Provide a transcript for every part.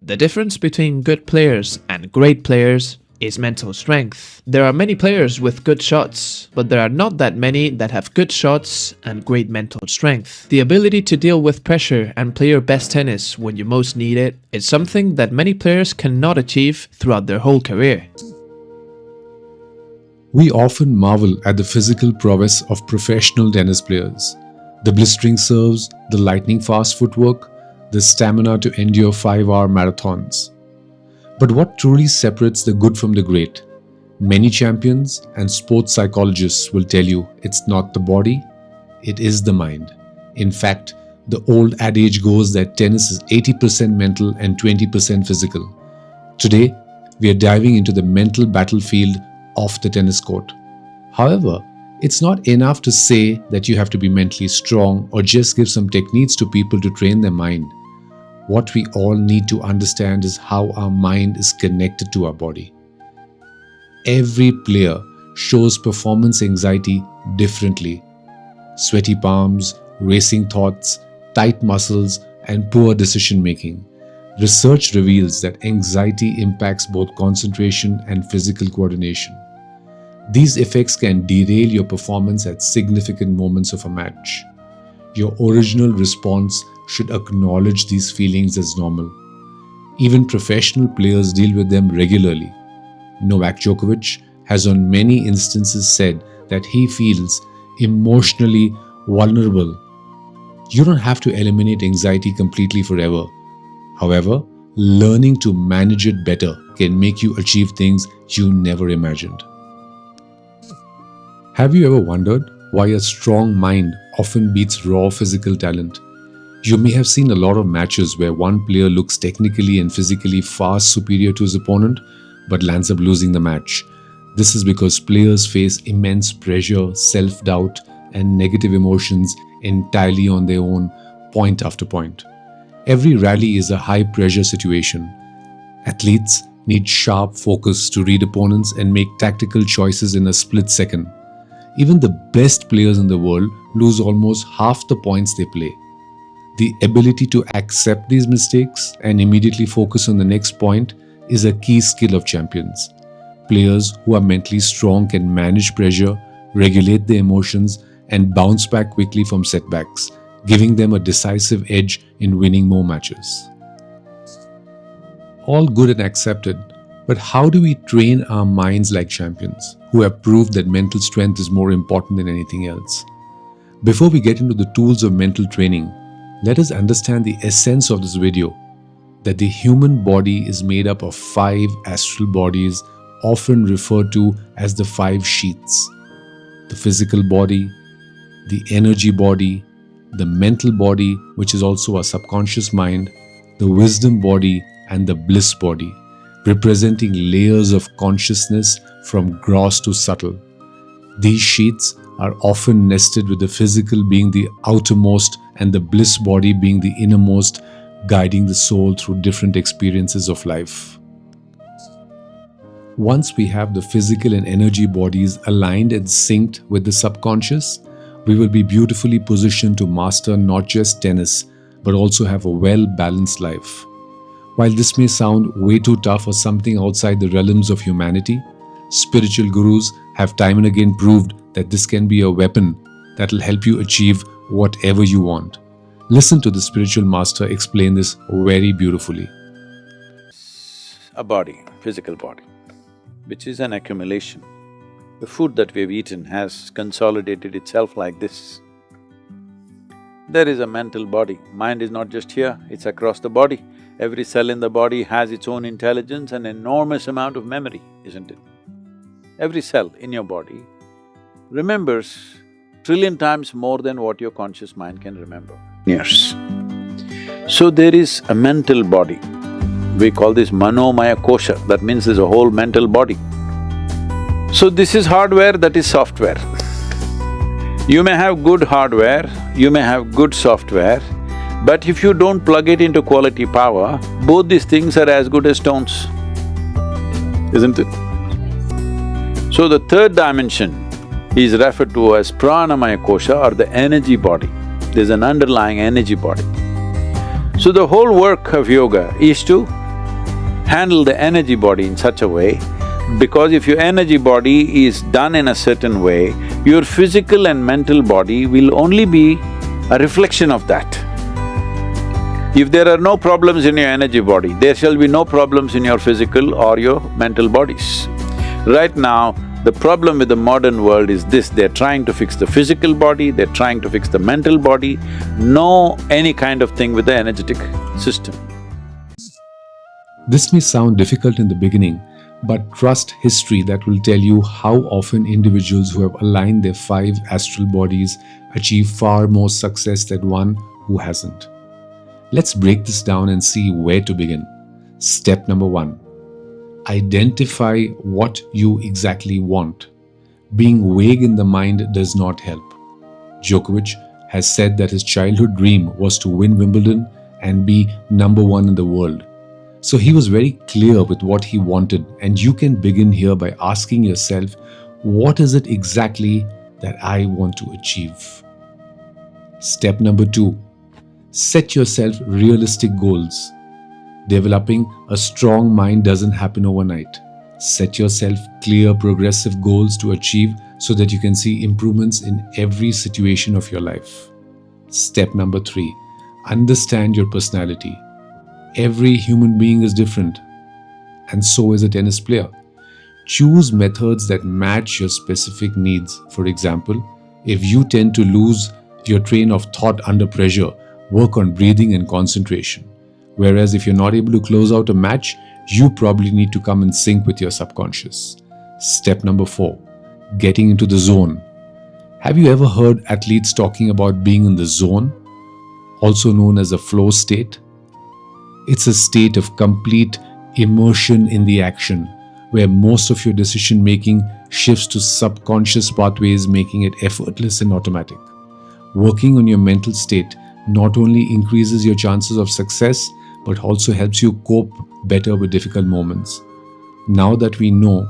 The difference between good players and great players is mental strength. There are many players with good shots, but there are not that many that have good shots and great mental strength. The ability to deal with pressure and play your best tennis when you most need it is something that many players cannot achieve throughout their whole career. We often marvel at the physical prowess of professional tennis players. The blistering serves, the lightning-fast footwork, the stamina to endure 5-hour marathons. But what truly separates the good from the great? Many champions and sports psychologists will tell you it's not the body, it is the mind. In fact, the old adage goes that tennis is 80% mental and 20% physical. Today, we are diving into the mental battlefield of the tennis court. However, it's not enough to say that you have to be mentally strong or just give some techniques to people to train their mind. What we all need to understand is how our mind is connected to our body. Every player shows performance anxiety differently. Sweaty palms, racing thoughts, tight muscles, and poor decision making. Research reveals that anxiety impacts both concentration and physical coordination. These effects can derail your performance at significant moments of a match. Your original response should acknowledge these feelings as normal. Even professional players deal with them regularly. Novak Djokovic has on many instances said that he feels emotionally vulnerable. You don't have to eliminate anxiety completely forever. However, learning to manage it better can make you achieve things you never imagined. Have you ever wondered why a strong mind often beats raw physical talent? You may have seen a lot of matches where one player looks technically and physically far superior to his opponent but lands up losing the match. This is because players face immense pressure, self-doubt, and negative emotions entirely on their own, point after point. Every rally is a high-pressure situation. Athletes need sharp focus to read opponents and make tactical choices in a split second. Even the best players in the world lose almost half the points they play. The ability to accept these mistakes and immediately focus on the next point is a key skill of champions. Players who are mentally strong can manage pressure, regulate their emotions, and bounce back quickly from setbacks, giving them a decisive edge in winning more matches. All good and accepted, but how do we train our minds like champions who have proved that mental strength is more important than anything else? Before we get into the tools of mental training, let us understand the essence of this video, that the human body is made up of 5 astral bodies, often referred to as the 5 sheaths. The physical body, the energy body, the mental body, which is also a subconscious mind, the wisdom body, and the bliss body, representing layers of consciousness from gross to subtle. These sheaths are often nested with the physical being the outermost and the bliss body being the innermost, guiding the soul through different experiences of life. Once we have the physical and energy bodies aligned and synced with the subconscious, we will be beautifully positioned to master not just tennis, but also have a well-balanced life. While this may sound way too tough or something outside the realms of humanity, spiritual gurus have time and again proved that this can be a weapon that will help you achieve whatever you want. Listen to the spiritual master explain this very beautifully. A body, physical body, which is an accumulation. The food that we've eaten has consolidated itself like this. There is a mental body. Mind is not just here, it's across the body. Every cell in the body has its own intelligence and enormous amount of memory, isn't it? Every cell in your body remembers trillion times more than what your conscious mind can remember. Yes. So there is a mental body. We call this manomaya kosha, that means there's a whole mental body. So this is hardware, that is software. You may have good hardware, you may have good software, but if you don't plug it into quality power, both these things are as good as stones, isn't it? So the third dimension is referred to as pranamaya kosha or the energy body. There's an underlying energy body. So the whole work of yoga is to handle the energy body in such a way, because if your energy body is done in a certain way, your physical and mental body will only be a reflection of that. If there are no problems in your energy body, there shall be no problems in your physical or your mental bodies. Right now, the problem with the modern world is this: they're trying to fix the physical body, they're trying to fix the mental body, no any kind of thing with the energetic system. This may sound difficult in the beginning, but trust history that will tell you how often individuals who have aligned their 5 astral bodies achieve far more success than one who hasn't. Let's break this down and see where to begin. Step number 1. Identify what you exactly want. Being vague in the mind does not help. Djokovic has said that his childhood dream was to win Wimbledon and be number 1 in the world. So he was very clear with what he wanted, and you can begin here by asking yourself, what is it exactly that I want to achieve? Step number 2. Set yourself realistic goals. Developing a strong mind doesn't happen overnight. Set yourself clear, progressive goals to achieve so that you can see improvements in every situation of your life. Step number 3. Understand your personality. Every human being is different, and so is a tennis player. Choose methods that match your specific needs. For example, if you tend to lose your train of thought under pressure, work on breathing and concentration. Whereas if you're not able to close out a match, you probably need to come in sync with your subconscious. Step number 4. Getting into the zone. Have you ever heard athletes talking about being in the zone, also known as a flow state? It's a state of complete immersion in the action, where most of your decision making shifts to subconscious pathways, making it effortless and automatic. Working on your mental state not only increases your chances of success, but also helps you cope better with difficult moments. Now that we know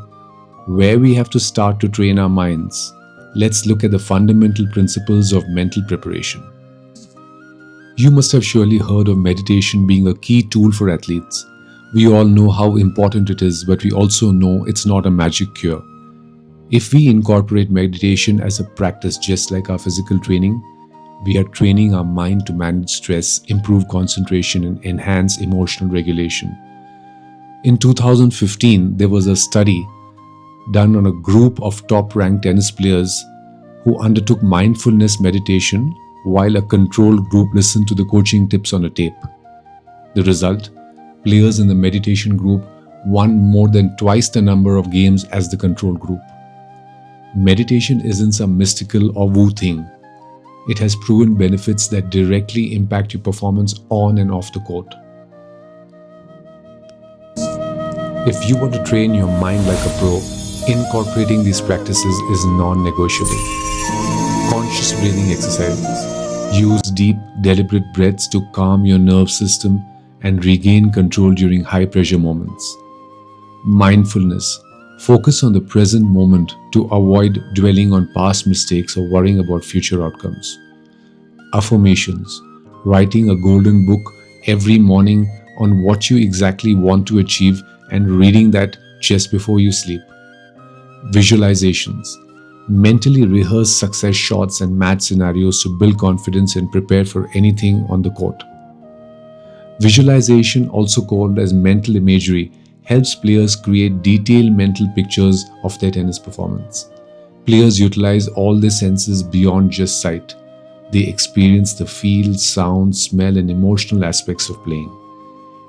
where we have to start to train our minds, let's look at the fundamental principles of mental preparation. You must have surely heard of meditation being a key tool for athletes. We all know how important it is, but we also know it's not a magic cure. If we incorporate meditation as a practice just like our physical training, we are training our mind to manage stress, improve concentration, and enhance emotional regulation. In 2015, there was a study done on a group of top-ranked tennis players who undertook mindfulness meditation while a control group listened to the coaching tips on a tape. The result? Players in the meditation group won more than twice the number of games as the control group. Meditation isn't some mystical or woo thing. It has proven benefits that directly impact your performance on and off the court. If you want to train your mind like a pro, incorporating these practices is non-negotiable. Conscious breathing exercises. Use deep, deliberate breaths to calm your nervous system and regain control during high-pressure moments. Mindfulness. Focus on the present moment to avoid dwelling on past mistakes or worrying about future outcomes. Affirmations. Writing a golden book every morning on what you exactly want to achieve and reading that just before you sleep. Visualizations. Mentally rehearse success shots and match scenarios to build confidence and prepare for anything on the court. Visualization, also called as mental imagery, helps players create detailed mental pictures of their tennis performance. Players utilize all their senses beyond just sight. They experience the feel, sound, smell, and emotional aspects of playing.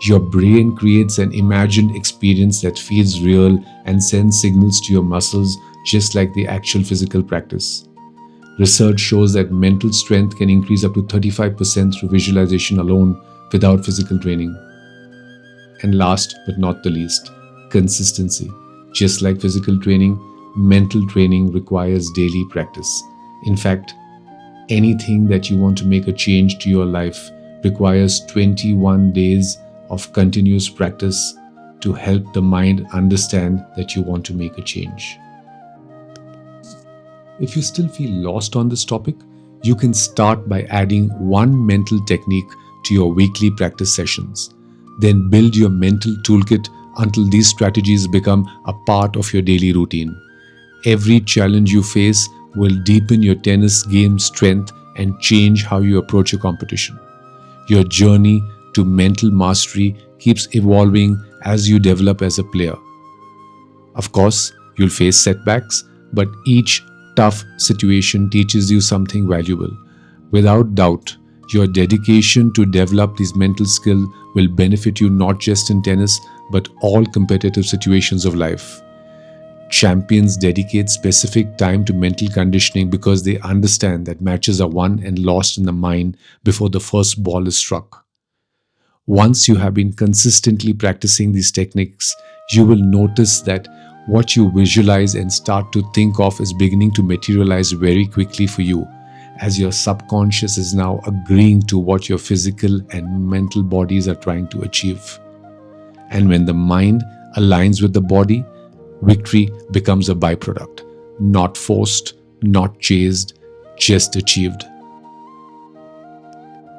Your brain creates an imagined experience that feels real and sends signals to your muscles just like the actual physical practice. Research shows that mental strength can increase up to 35% through visualization alone without physical training. And last but not the least, consistency. Just like physical training, mental training requires daily practice. In fact, anything that you want to make a change to your life requires 21 days of continuous practice to help the mind understand that you want to make a change. If you still feel lost on this topic, you can start by adding one mental technique to your weekly practice sessions. Then build your mental toolkit until these strategies become a part of your daily routine. Every challenge you face will deepen your tennis game strength and change how you approach your competition. Your journey to mental mastery keeps evolving as you develop as a player. Of course, you'll face setbacks, but each tough situation teaches you something valuable. Without doubt, your dedication to develop these mental skills will benefit you not just in tennis, but all competitive situations of life. Champions dedicate specific time to mental conditioning because they understand that matches are won and lost in the mind before the first ball is struck. Once you have been consistently practicing these techniques, you will notice that what you visualize and start to think of is beginning to materialize very quickly for you, as your subconscious is now agreeing to what your physical and mental bodies are trying to achieve. And when the mind aligns with the body, victory becomes a byproduct, not forced, not chased, just achieved.